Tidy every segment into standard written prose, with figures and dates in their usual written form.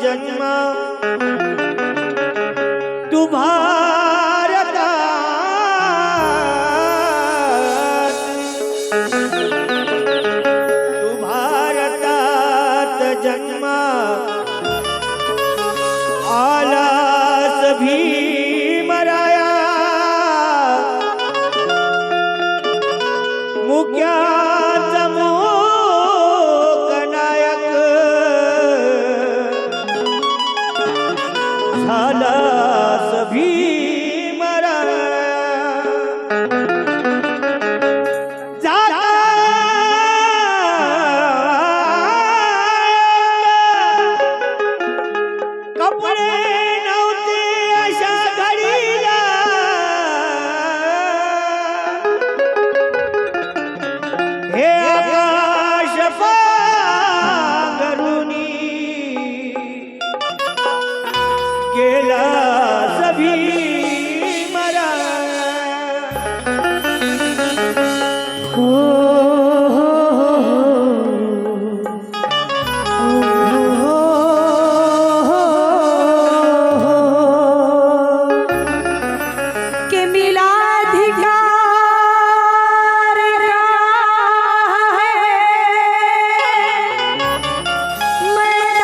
जन्म तू भारतात, तू भारतात जन्म आलास भीमराया मुक्याचा मूकनायक झालास भीमराया जाता कपडे नव्हते अशा घडीला हे आकाश पांघरुणी गेला भीमराया हो के मिला अधिकार का है मैदान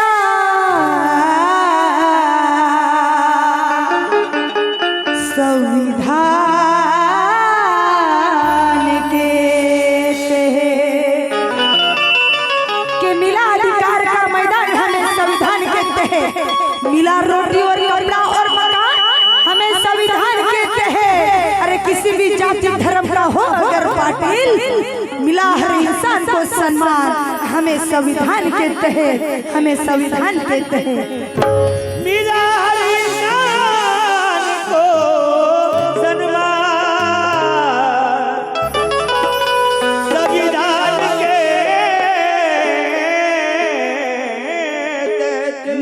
संविधान के तहत के मिला अधिकार का मैदान हमें संविधान के तहत मिला रोटी और कपड़ा और मकान हमें संविधान के तहत। अरे किसी भी जाति धर्म का हो अगर पाटिल मिला हर इंसान को सम्मान हमें संविधान के तहत, हमें संविधान के तहत मिला हर इंसान को सम्मान संविधान के तहत।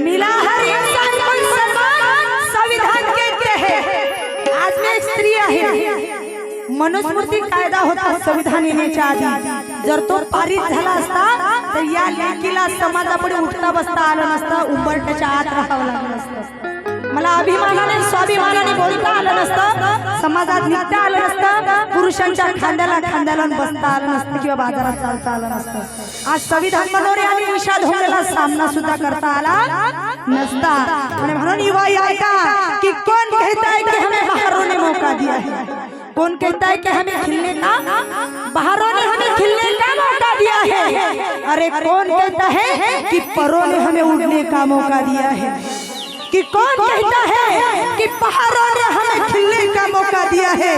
मिला हर इंसान को सम्मान संविधान के तहत। आज मैं एक स्त्री आहे मनुस्मृती कायदा होता संविधान येण्याच्या आधी जर तो पारित झाला असता तर या लेकीला समाजापुढे उठता बसता आलं नसतं, उंबरठ्याच्या आत राहावं लागलं नसतं, मला अभिमानाने स्वाभिमानाने बोलता आलं नसतं, समाजात निघता आलं नसतं, पुरुषांच्या खांद्याला खांद्याला बसता आलं नसतं किंवा बाजारात चालता आलं नसतं। आज संविधान मनोरे आणि विषाद होण्याला सामना सुद्धा करता आला नसता। आणि म्हणून युवा ऐका कि कौन कहता है कि हमें बाहरों ने मौका दिया है, कौन कहता है कि हमें खिलने का बाहरों ने हमें खिलने का मौका दिया है। अरे कौन कहता है कि परों ने हमें उड़ने का मौका दिया है, कि कौन कहता है कि पहाड़ों ने हमें खिलने का मौका दिया है।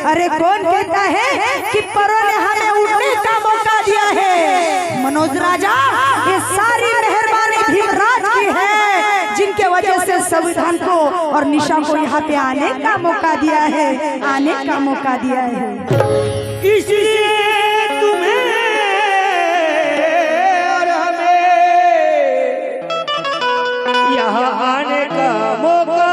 अरे कौन कहता है कि परों ने हमें उड़ने का मौका दिया है। मनोज राजा ये सारी मेहरबानी भीमराज की है जिनके वजह से संविधान को और निशा को यहाँ पे आने का मौका दिया है, आने का मौका दिया है। इसलिए तुम्हें और हमें यहाँ आने का मौका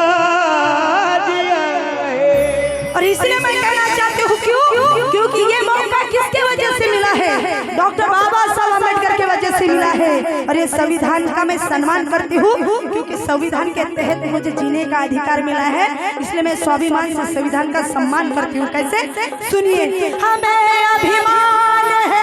दिया है। और इसलिए मैं कहना चाहती हूँ क्यों, क्योंकि ये मौका किसके वजह से मिला है, डॉक्टर बाबा साहब अम्बेडकर के वजह से मिला है। और ये संविधान का मैं सम्मान करती हूँ क्योंकि संविधान के तहत मुझे जीने का अधिकार मिला है, इसलिए मैं स्वाभिमान से संविधान का सम्मान करती हूँ। कैसे सुनिए, हमें अभिमान है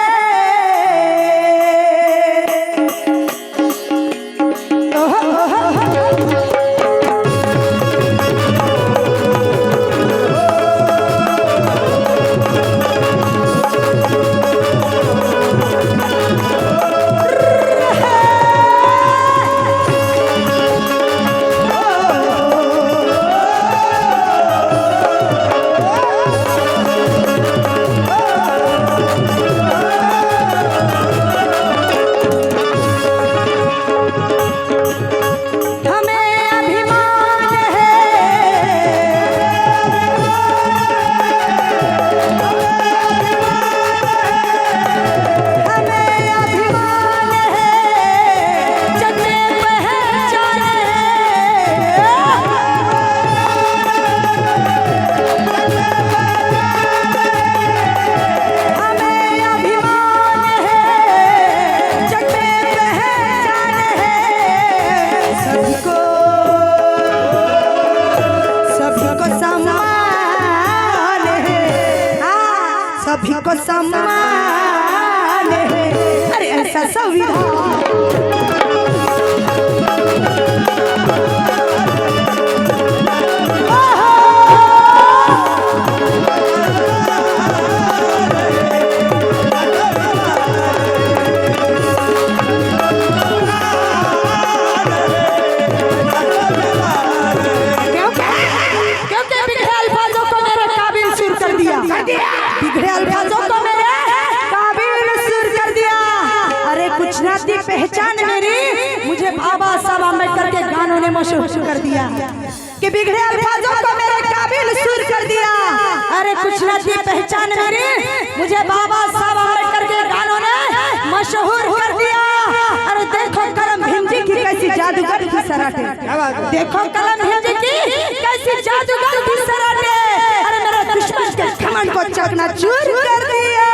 सभी को सम्मान है। अरे ऐसा संविधान पहचान मेरी मुझे बाबा साहब अम्बेडकर के गानों ने मशहूर कर दिया कि बिगड़े अल्फाजों को मेरे काबिल सुर कर दिया। अरे कुछ ना थी पहचान मेरी मुझे बाबा साहब अम्बेडकर के गानों ने मशहूर कर दिया। अरे देखो कलम हिंदी की कैसी जादूगर थी सराटे, देखो कलम हिंदी की कैसी जादूगर थी सराटे। अरे मेरे दुश्मन के घमंड को चकनाचूर कर दिया।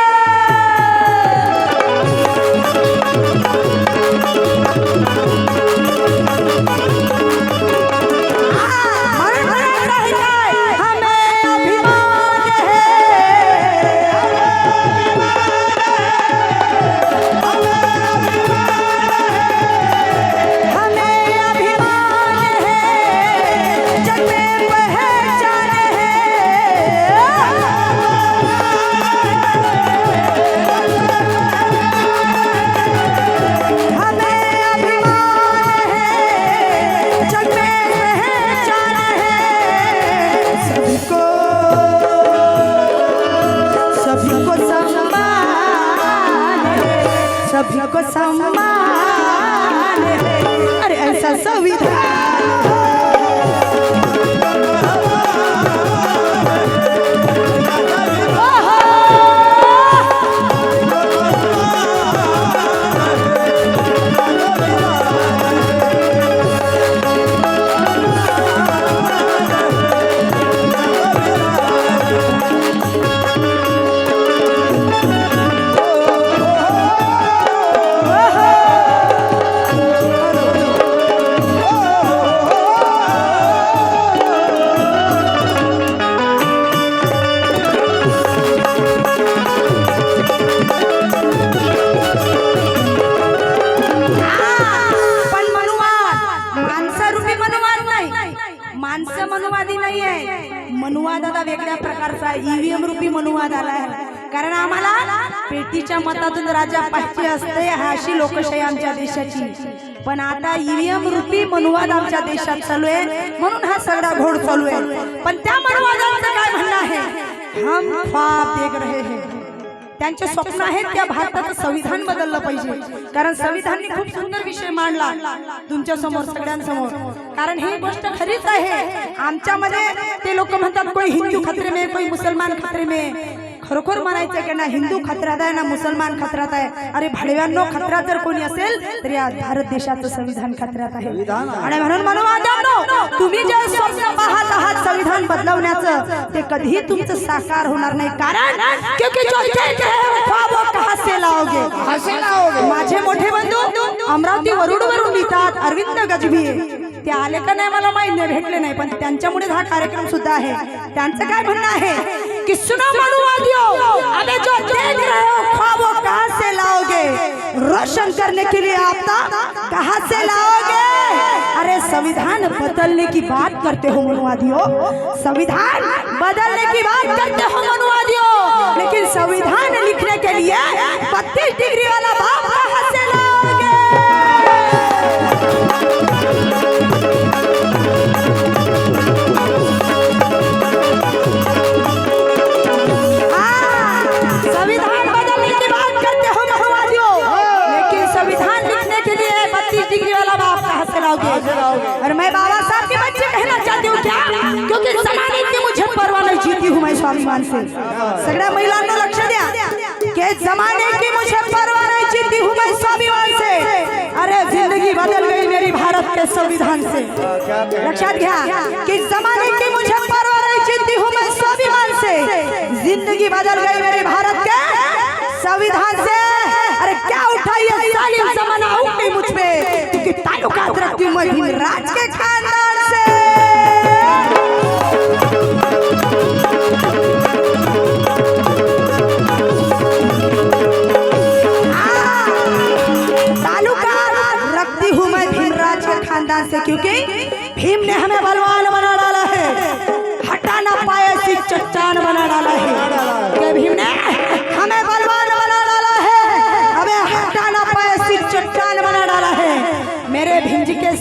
सभी को सम्मान है। अरे ऐसा संविधान मनुवादी नाही आहे। मनुवाद आता वेगळ्या प्रकारचा ईव्हीएम रूपी मनुवाद आला आहे। कारण आम्हाला पेटीच्या मतातून राजा पाहिजे असते अशी लोकशाही आमच्या देशाची। पण आता ईव्हीएम रूपी मनुवाद आमच्या देशात चालू आहे म्हणून हा सगळा घोड चालू आहे। पण त्या मनुवादाचं काय म्हणणं आहे, हम ख्वाब देख रहे हैं, त्यांचे स्वप्न आहे त्या भारताचं संविधान बदललं पाहिजे। कारण संविधानाने खूप सुंदर विषय मांडला तुमच्या समोर सगळ्यांसमोर। कारण ही गोष्ट खरीच आहे। आमच्यामध्ये ते लोक म्हणतात कोई हिंदू खतरे में कोई मुसलमान खतरे में। खरोखर म्हणायचं की ना हिंदू खतरात आहे ना मुसलमान खतरात आहे। अरे भाडव्यांनो खतरा जर कोणी असेल तर या भारत देशाचं संविधान खतरात आहे। आणि म्हणून मनुवाद्यांनो तुम्ही जे स्वप्न पाहत आहात संविधान बदलवण्याचं ते कधीही तुमचं साकार होणार नाही। कारण क्योंकि जो देख रहे हो ख्वाबों कहां से लाओगे। माझे मोठे बंधू अमरावती वरुडवरून लिहितात अरविंद गजभिये, ते आले का नाही मला माहिती नाही, भेटले नाही, पण त्यांच्यामुळे हा कार्यक्रम सुद्धा आहे। त्यांचं काय म्हणणं आहे कि सुनो मनुवादियों, अबे जो देख रहे हो ख्वाबों कहां से लाओगे, रोशन करने के लिए आपदा कहां से लाओगे। अरे संविधान बदलने की बात करते हो मनुवादियों, संविधान बदलने की बात करते हो मनुवादियों, लेकिन संविधान लिखने के लिए 32 डिग्री वाला बाप कहां से लाओगे। संविधान बदलने की बात करते हो मनुवादियों, लेकिन संविधान लिखने के लिए 32 डिग्री वाला बाप कहां से लाओगे। और मैं बाबा साहब के बच्चे कहना चाहती हूँ क्या, क्योंकि जमाने की मुझे परवाह नहीं, जीती हूँ मैं स्वाभिमान से। सगळ्या महिलांना लक्ष द्या कि जमाने की मुझे परवाह नहीं, जीती हूँ मैं स्वाभिमान से। अरे जिंदगी बदल गई मेरी भारत के संविधान से। लक्षात घ्या कि जमाने की मुझे परवाह नहीं, जीती हूँ मैं स्वाभिमान से। जिंदगी बदल गई मेरे भारत के संविधान से। अरे क्या उठाई है जालिम जमाना उठे मुझ पे, क्योंकि ताल्लुकात रखती हूँ मैं राज के खानदान से।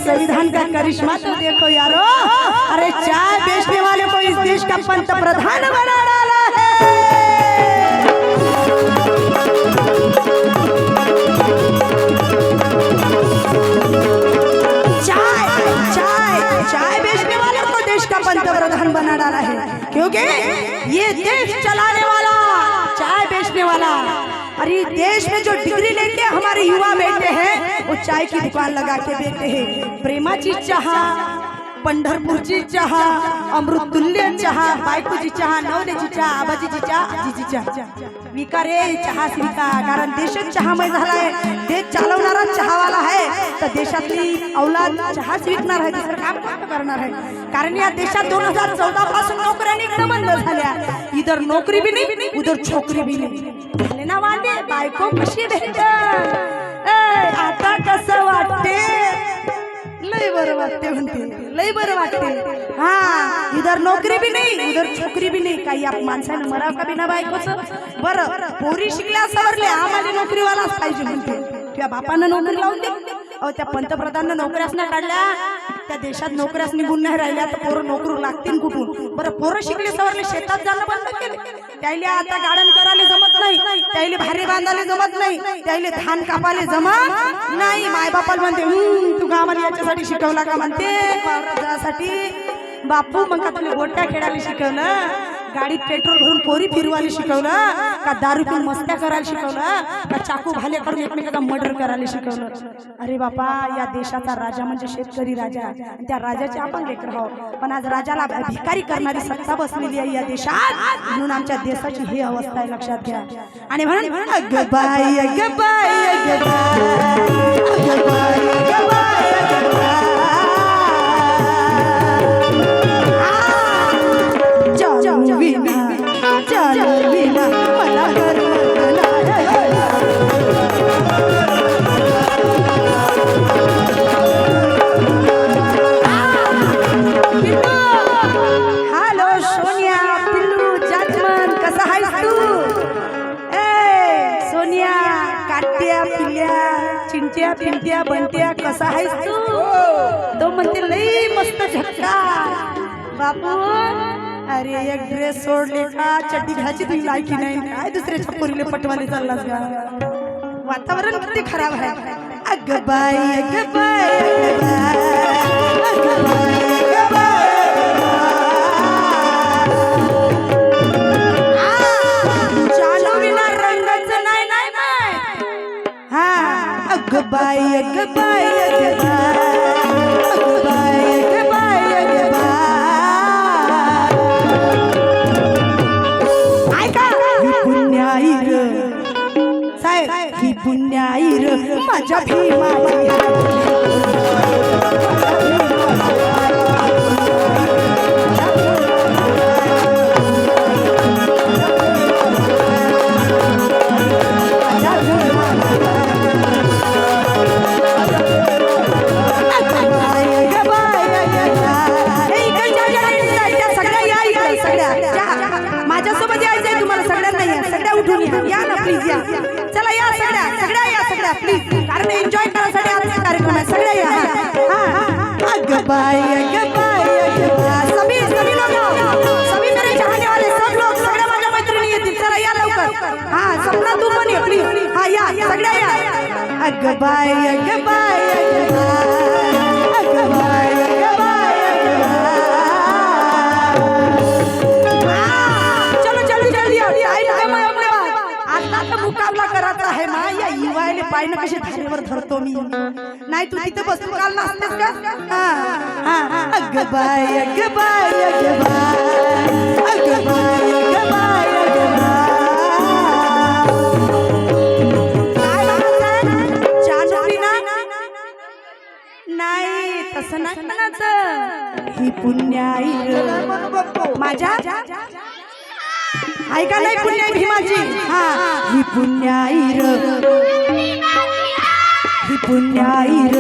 संविधान का करिश्मा तो देखो यारो। अरे चाय बेचने वाले को इस देश का पंत प्रधान बना डाला है। चाय बेचने वाले को देश का पंत प्रधान बना डाला है, क्योंकि ये देश चलाने वाला चाय बेचने वाला। अरे देश में जो डिग्री लेके हमारे युवा बैठे हैं वो चाय की दुकान लगा के बैठे हैं। प्रेमाची चहा, पंढरपूरची चहा, अमृतुल्य चहा, बायकोची चहा, नवऱ्याची चहा, आबाजीची चहा, आजीची चहा विका रे, चहा विका। कारण देशात चहामय झालाय, देश चालवणारा चहावाला आहे तर देशातली औलाद चहाच विकणार आहे, दुसरं काम कसं करणार आहे? कारण या देशात 2014 पासून नोकऱ्या निघणं बंद झाल्या। इधर नोकरी भी नाही, उधर छोकरी भी नाही। झाले ना वाटे, बायको कशी भेटत आता कसं वाटते? लय बरं वाटते म्हणते, लय बरं वाटते। हा, इधर नोकरी भी नाही, उधर छोकरी भी नाही। काही आप माणसानं मराव का बिना बायकोचं? बरं पोरी शिकल्या सवरल्या, आम्हाला नोकरीवालाच पाहिजे म्हणते। तुझ्या बापानं नोकरी लावून दे। अहो त्या पंतप्रधानांना नोकऱ्याच नाही काढल्या, त्या देशात नोकऱ्याच निघून नाही राहिल्या तर पोरं नोकरू लागतील कुठून? बरं पोरं शिकले सवरले शेतात जाणं बंद केले, त्याले आता गार्डन करायला जमत नाही, त्याले भारी बांधायला जमत नाही, त्याले धान कापायला जमत नाही। मायबापाला म्हणते तू आम्हाला याच्यासाठी शिकवला का म्हणते, पावरासाठी बापू मग का तुला गोट्या खेळायला शिकवलं, गाडीत पेट्रोल भरून पोरी फिरवायला शिकवलं का, दारू पिऊन मस्त्या करायला शिकवलं का, चाकू भाले करून एकमेकांना मर्डर करायला शिकवलं? अरे बापा, या देशाचा राजा म्हणजे शेतकरी राजा, त्या राजाचे आपण लेकर आहोत। पण आज राजाला भिकारी करणारी सत्ता बसलेली आहे या देशात, म्हणून आमच्या देशाची ही अवस्था आहे, लक्षात घ्या। आणि म्हणून अगं बाई, अगं बाई, अगं बाई, अगं बाई, अगं बाई, अगं बाई, विना मला हॅलो सोनिया, पिल्लू जाजमन, कसा आहेस तू? ए सोनिया, काट्या पिल्या, चिंट्या पिंट्या बनट्या, कसा आहेस तू? तो म्हणते लई मस्त झटका बापू। अरे एक ड्रेस सोडले का चड्डी घ्यायची तुझी लायकी नाही, काय दुसऱ्या छपोरीले पटवाले चाललास का? वातावरण किती खराब आहे। अगं बाई, अगं बाई, अगं बाई, अगं बाई, अगं बाई, चालू विना रंगाचं नाही नाही नाही। हा, अगं बाई, अगं बाई, अगं बाई, अगं बाई, अगं बाई, अगं बाई, ही पुण्याई र माझ्या भीमाची। माझ्यासोबत यायचंय तुम्हाला सगळ्यांना, या सगळ्या उठून या ना प्लीज, या चला, या सगळ्या प्लीज, कारण एन्जॉय करायसाठी आजचा कार्यक्रम आहे, सगळ्या या। अगं बाई, अगं बाई, अगं बाई, सभी लोग, सभी मेरे चाहने वाले सब लोग, सगळ्या माझ्या मैत्रिणी येतील, चला या लवकर। हा सपना तू पण ये प्लीज, हा या सगळ्या या। अगं बाई, अगं बाई, अगं बाई, अगं बाई, अगं बाई, अगं बाई, चलो जल्दी आओ, टाइम कम है अपने पास, आता तर मुकाबला करायचा आहे मा। या युवाले पायनं कसे धारेवर धरतो मी, नाही तू तिथे बसून काल नाचतेस का? अगं बाई, अगं बाई, अगं बाई, अगं बाई, अगं बाई, अगं नाही, तसं नाही म्हणायचं। ही पुण्याई माझ्या ऐका नाही, पुण्याई भीमाची। हा, ही पुण्याई र, ही पुण्याई र,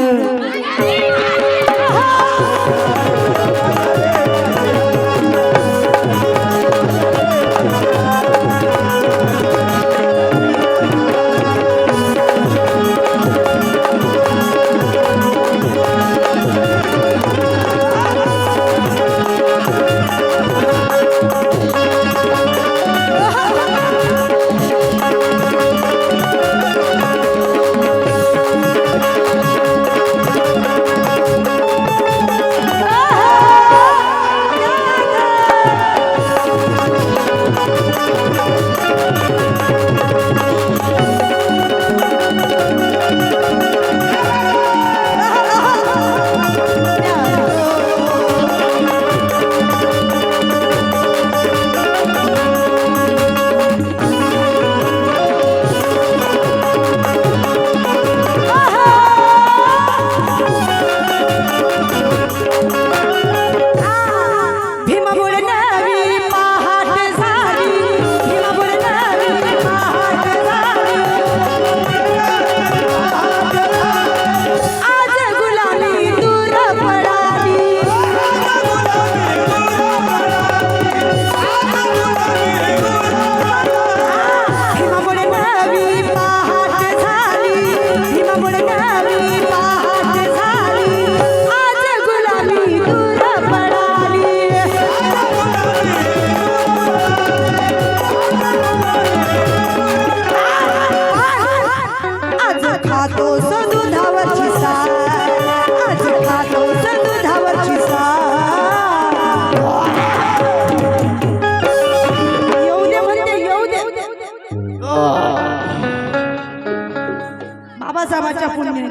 बाबासाहेबांच्या पुण्याने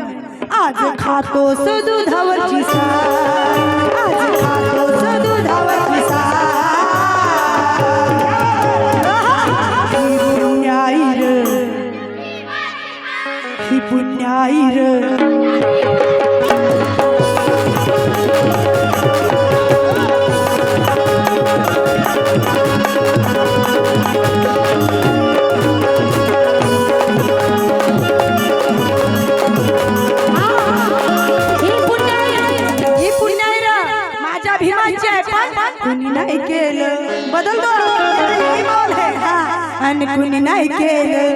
आज खातोस दुधावरची साय, आज खातोस दुधावरची साय. ही पुण्याई र, ही पुण्याई र. कुणी नाही केलं बदलतो आणि कुणी नाही केलं,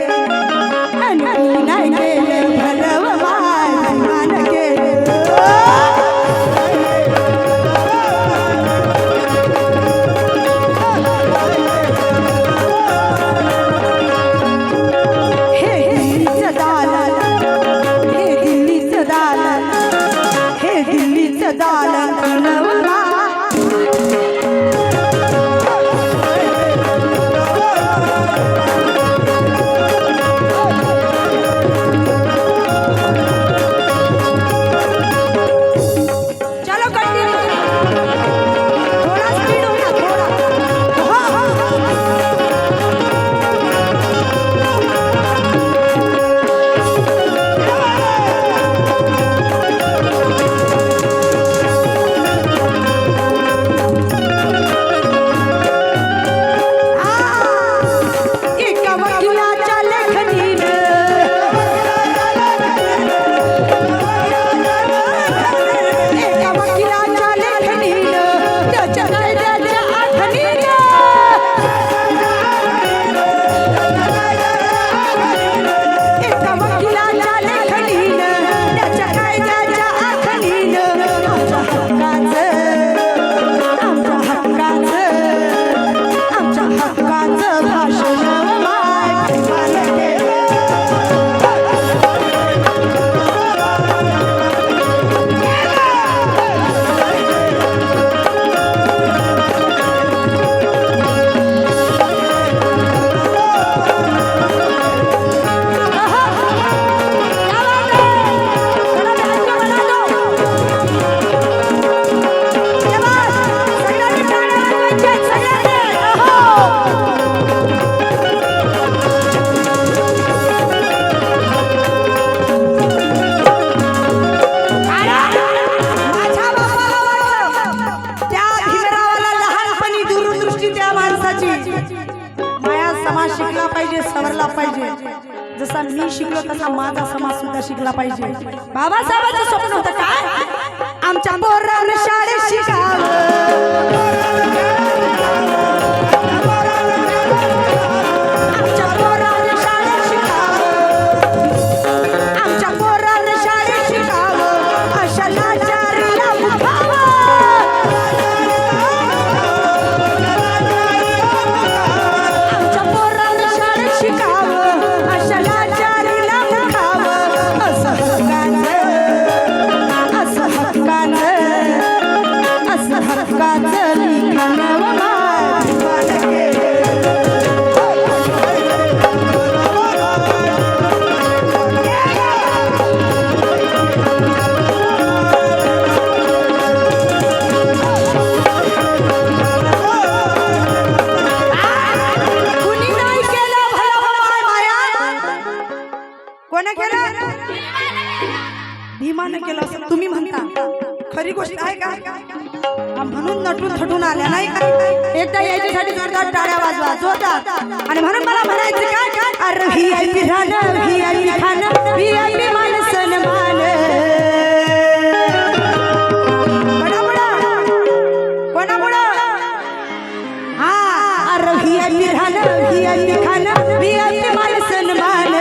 आणि कुणी नाही केलं भरव मान केलं. हे दिल्लीचं दालन, हे दिल्लीचं दालन, हे दिल्लीचं दालन भरव सवरला पाहिजे. जसा मी शिकलो तसा माझा समाज सुद्धा शिकला पाहिजे. बाबासाहेबांचं स्वप्न होतं काय, आमच्या पोरांना शाळेत शिकावं, आमच्या पोरांना शाळेत शिकावं, आमच्या पोरांना शाळेत शिकावं, अशा लाचारीला उठावं, आमच्या पोरांना शाळेत शिकावं, अशा लाचारीला उठावं. असं हक्काचं, असं हक्काचं, असं हक्काचं लिखाण भीमानं केलं असं तुम्ही म्हणता. खरी गोष्ट आहे का? म्हणून नटून थटून आल्या नाही का? एकदा याच्यासाठी जोरदार टाळ्या वाजवा जोरदार. आणि म्हणून मला म्हणायचं काय, अरे व्हीआयपी राहणं, व्हीआयपी खाणं, व्हीआयपी मान सन्मान, कोणामुळं हा, अरे व्हीआयपी राहणं, व्हीआयपी खाणं, व्हीआयपी मान सन्मान.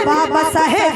बाबासाहेब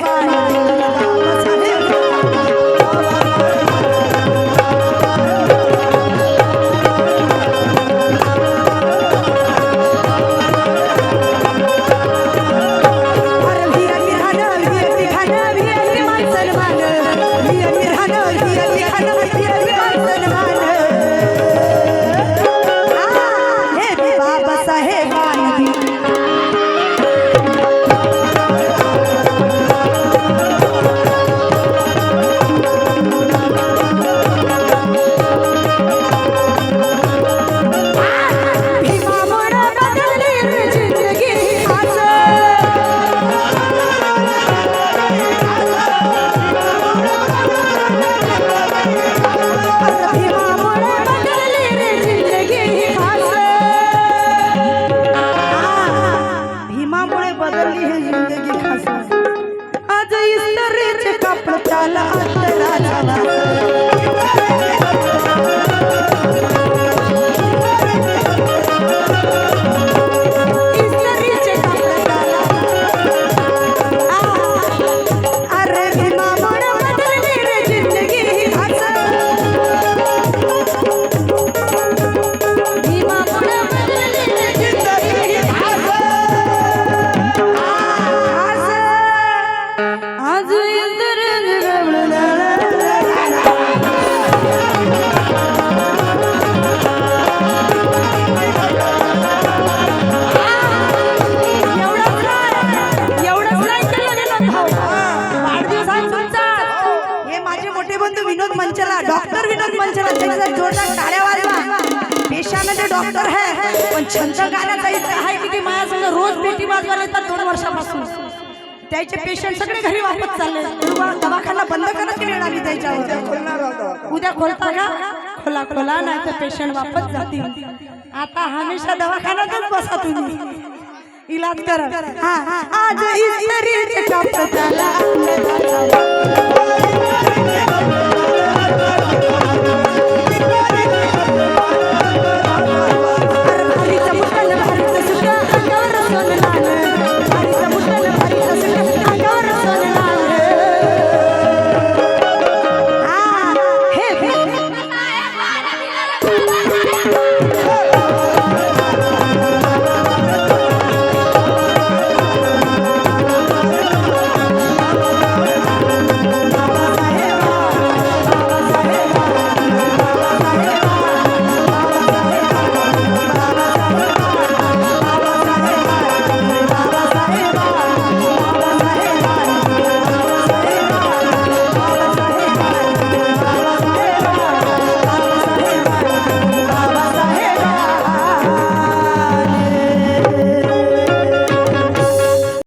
पण छंद गाण्याचा इतका आहे की ते माझ्यासंग रोज पेटी वाजवायला येतात 2 वर्षापासून. त्याचे पेशंट सगळे घरी वापस चालले. दवाखाना बंद करायची वेळ आली त्याच्यावर. उद्या खोलता का? खोला खोला, नाही तर पेशंट वापस जातील. आता हमेशा दवाखान्यातच बसा तुम्ही, इलाज करा. आज इस तरीके का पता